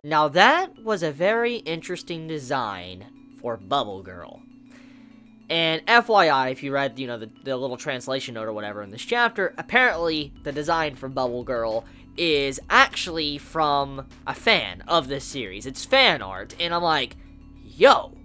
Now that was a very interesting design for Bubble Girl. And FYI, if you read, the little translation note or whatever in this chapter, apparently the design for Bubble Girl is actually from a fan of this series. It's fan art, and I'm like, yo,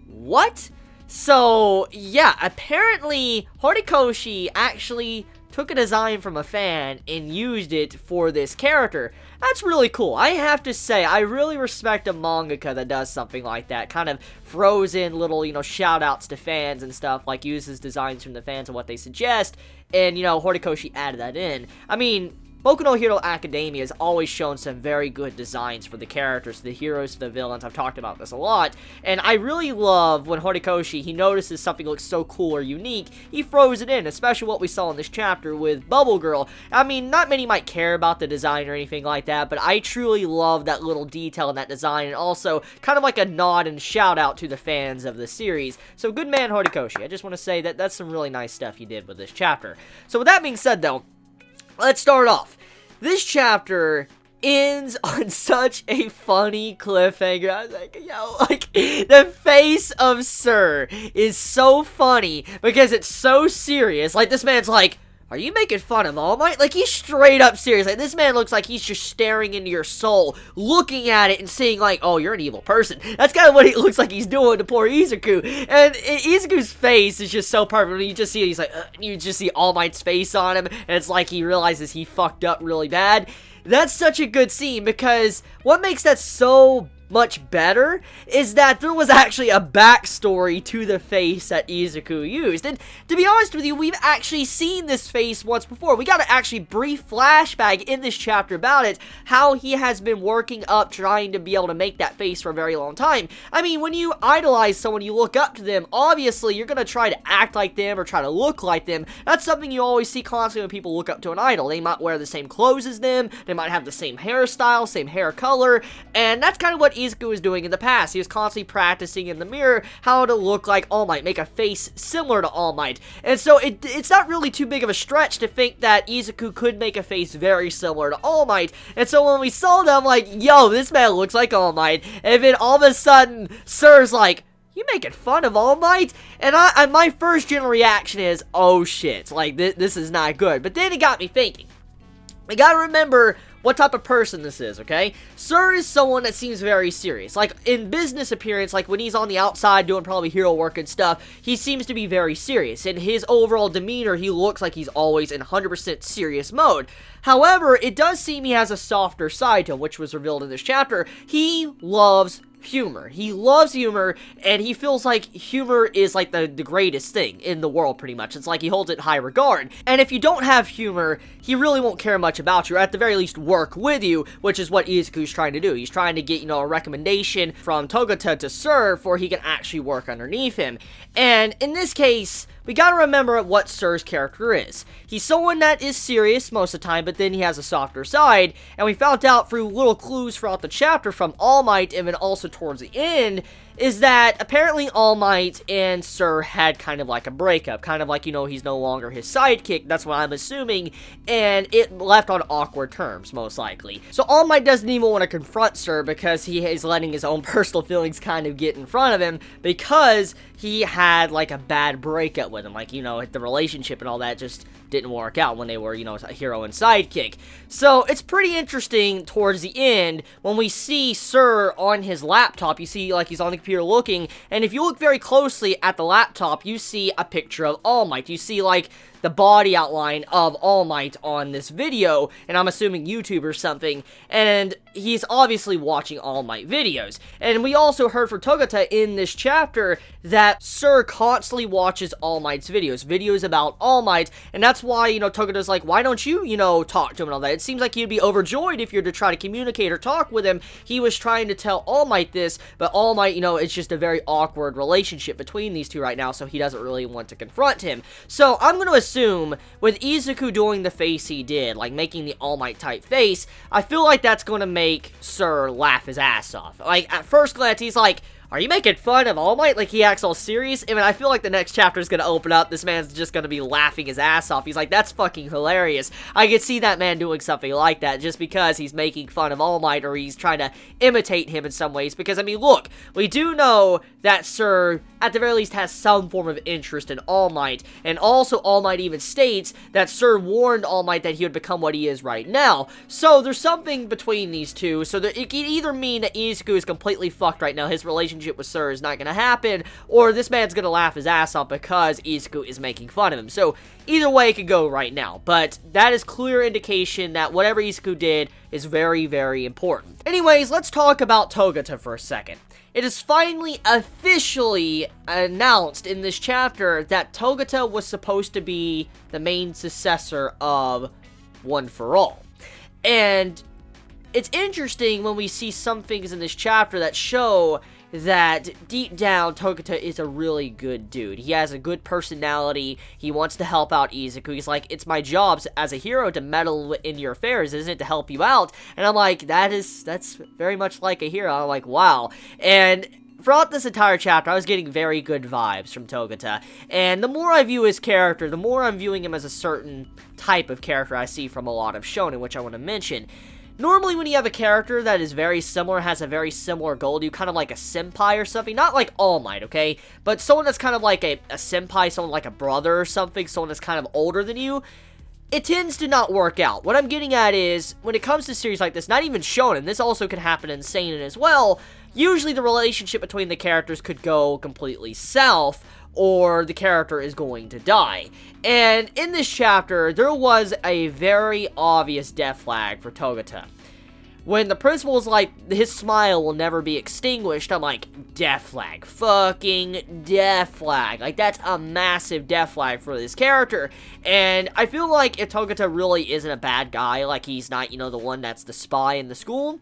what? So, yeah, apparently Horikoshi actually took a design from a fan and used it for this character. That's really cool. I have to say, I really respect a mangaka that does something like that. Kind of throws in little, shout-outs to fans and stuff, like uses designs from the fans and what they suggest, and, Horikoshi added that in. I mean, Boku no Hero Academia has always shown some very good designs for the characters, the heroes, the villains. I've talked about this a lot, and I really love when Horikoshi, he notices something looks so cool or unique, he throws it in, especially what we saw in this chapter with Bubble Girl. I mean, not many might care about the design or anything like that, but I truly love that little detail in that design, and also kind of like a nod and shout out to the fans of the series. So good man, Horikoshi. I just want to say that that's some really nice stuff you did with this chapter. So with that being said, though, let's start off. This chapter ends on such a funny cliffhanger. I was like, the face of Sir is so funny because it's so serious. Like, this man's like, are you making fun of All Might? Like, he's straight up serious. Like, this man looks like he's just staring into your soul, looking at it and seeing, like, oh, you're an evil person. That's kind of what it looks like he's doing to poor Izuku. And Izuku's face is just so perfect. You just see, he's like, you just see All Might's face on him, and it's like he realizes he fucked up really bad. That's such a good scene, because what makes that so much better is that there was actually a backstory to the face that Izuku used. And to be honest with you, we've actually seen this face once before. We got an actually brief flashback in this chapter about it, how he has been working up trying to be able to make that face for a very long time. I mean, when you idolize someone, you look up to them, obviously you're gonna try to act like them or try to look like them. That's something you always see constantly when people look up to an idol. They might wear the same clothes as them, they might have the same hairstyle, same hair color, and that's kind of what Izuku was doing in the past. He was constantly practicing in the mirror how to look like All Might, make a face similar to All Might. And so it's not really too big of a stretch to think that Izuku could make a face very similar to All Might. And so when we saw them, like, yo, this man looks like All Might. And then all of a sudden, Sir's like, you making fun of All Might? And my first general reaction is, oh shit, like, this is not good. But then it got me thinking. I gotta remember what type of person this is, okay? Sir is someone that seems very serious. Like, in business appearance, like when he's on the outside doing probably hero work and stuff, he seems to be very serious. In his overall demeanor, he looks like he's always in 100% serious mode. However, it does seem he has a softer side to him, which was revealed in this chapter. He loves humor. He loves humor, and he feels like humor is like the greatest thing in the world, pretty much. It's like he holds it in high regard. And if you don't have humor, he really won't care much about you, or at the very least work with you, which is what Izuku's trying to do. He's trying to get, a recommendation from Togata to Sir for he can actually work underneath him. And in this case, we gotta remember what Sir's character is. He's someone that is serious most of the time, but then he has a softer side, and we found out through little clues throughout the chapter from All Might, and then also towards the end, is that apparently All Might and Sir had kind of like a breakup, kind of like, he's no longer his sidekick, that's what I'm assuming, and it left on awkward terms, most likely. So All Might doesn't even want to confront Sir because he is letting his own personal feelings kind of get in front of him, because he had like a bad breakup with him, like, the relationship and all that just didn't work out when they were, a hero and sidekick. So it's pretty interesting towards the end when we see Sir on his laptop. You see, like, he's on the computer looking, and if you look very closely at the laptop, you see a picture of All Might. You see, like, the body outline of All Might on this video, and I'm assuming YouTube or something, and he's obviously watching All Might videos. And we also heard from Togata in this chapter that Sir constantly watches All Might's videos about All Might, and that's why, Togata's like, why don't you, talk to him and all that? It seems like he'd be overjoyed if you're to try to communicate or talk with him. He was trying to tell All Might this, but All Might, it's just a very awkward relationship between these two right now, so he doesn't really want to confront him. So I'm going to assume, with Izuku doing the face he did, like making the All Might type face, I feel like that's going to make Sir laugh his ass off. Like, at first glance, he's like, are you making fun of All Might? Like, he acts all serious. I mean, I feel like the next chapter is going to open up. This man's just going to be laughing his ass off. He's like, that's fucking hilarious. I could see that man doing something like that just because he's making fun of All Might, or he's trying to imitate him in some ways. Because, I mean, look, we do know that Sir, at the very least, has some form of interest in All Might. And also, All Might even states that Sir warned All Might that he would become what he is right now. So, there's something between these two. So, it can either mean that Izuku is completely fucked right now. His relationship with Sir is not gonna happen, or this man's gonna laugh his ass off because Izuku is making fun of him. So either way it could go right now, but that is clear indication that whatever Izuku did is very, very important. Anyways, let's talk about Togata for a second. It is finally officially announced in this chapter that Togata was supposed to be the main successor of One for All. And it's interesting when we see some things in this chapter that show that deep down, Togata is a really good dude. He has a good personality. He wants to help out Izuku. He's like, it's my job as a hero to meddle in your affairs, isn't it, to help you out? And I'm like, that's very much like a hero. I'm like, wow. And throughout this entire chapter, I was getting very good vibes from Togata. And the more I view his character, the more I'm viewing him as a certain type of character I see from a lot of shonen, which I want to mention. Normally, when you have a character that is very similar, has a very similar goal to you, kind of like a senpai or something, not like All Might, okay? But someone that's kind of like a senpai, someone like a brother or something, someone that's kind of older than you, it tends to not work out. What I'm getting at is, when it comes to series like this, not even shonen, this also could happen in seinen as well, usually the relationship between the characters could go completely south, or the character is going to die. And in this chapter, there was a very obvious death flag for Togata. When the principal was like, his smile will never be extinguished, I'm like, death flag. Fucking death flag. Like, that's a massive death flag for this character. And I feel like if Togata really isn't a bad guy, like he's not, you know, the one that's the spy in the school,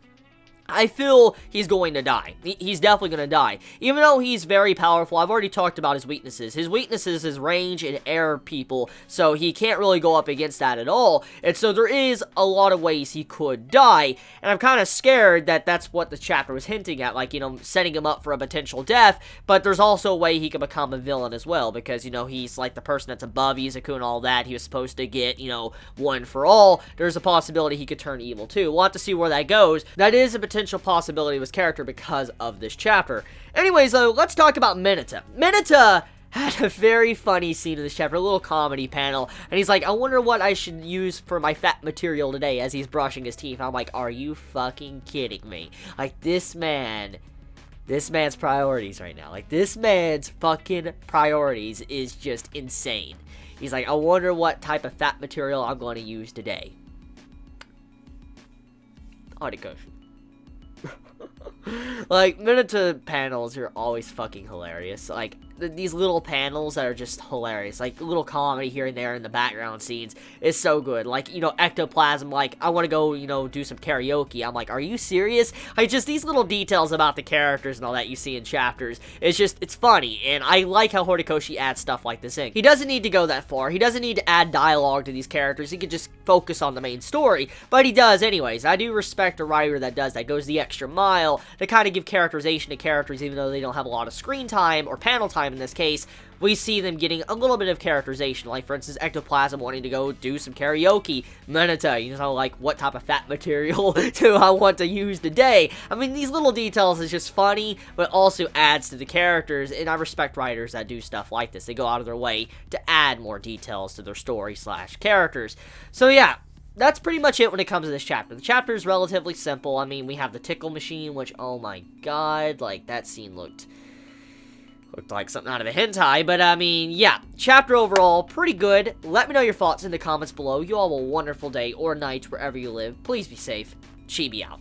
I feel he's going to die. He's definitely going to die. Even though he's very powerful, I've already talked about his weaknesses. His weaknesses is range and air people, so he can't really go up against that at all. And so there is a lot of ways he could die, and I'm kind of scared that that's what the chapter was hinting at, like, you know, setting him up for a potential death, but there's also a way he could become a villain as well, because, you know, he's like the person that's above Izuku and all that. He was supposed to get, you know, One for All. There's a possibility he could turn evil too. We'll have to see where that goes. That is a potential possibility of his character because of this chapter. Anyways, though, let's talk about Mineta. Mineta had a very funny scene in this chapter, a little comedy panel, and he's like, I wonder what I should use for my fat material today as he's brushing his teeth. I'm like, are you fucking kidding me? Like, this man's priorities right now. Like, this man's fucking priorities is just insane. He's like, I wonder what type of fat material I'm going to use today. Horikoshi. Like, Mineta panels are always fucking hilarious. Like, these little panels that are just hilarious. Like, little comedy here and there in the background scenes is so good. Like, you know, ectoplasm, like, I want to go, you know, do some karaoke. I'm like, are you serious? Like, just these little details about the characters and all that you see in chapters. It's just, it's funny. And I like how Horikoshi adds stuff like this in. He doesn't need to go that far. He doesn't need to add dialogue to these characters. He could just focus on the main story. But he does anyways. I do respect a writer that does that. Goes the extra mile to kind of give characterization to characters even though they don't have a lot of screen time or panel time in this case. We see them getting a little bit of characterization, like for instance Ectoplasm wanting to go do some karaoke, Mineta, you know, like what type of fat material do I want to use today. I mean, these little details is just funny, but also adds to the characters, and I respect writers that do stuff like this. They go out of their way to add more details to their story / characters. So yeah, that's pretty much it when it comes to this chapter. The chapter is relatively simple. I mean, we have the tickle machine, which, oh my god, like, that scene looked like something out of a hentai, but I mean, yeah, chapter overall, pretty good. Let me know your thoughts in the comments below. You all have a wonderful day or night wherever you live. Please be safe. Chibi out.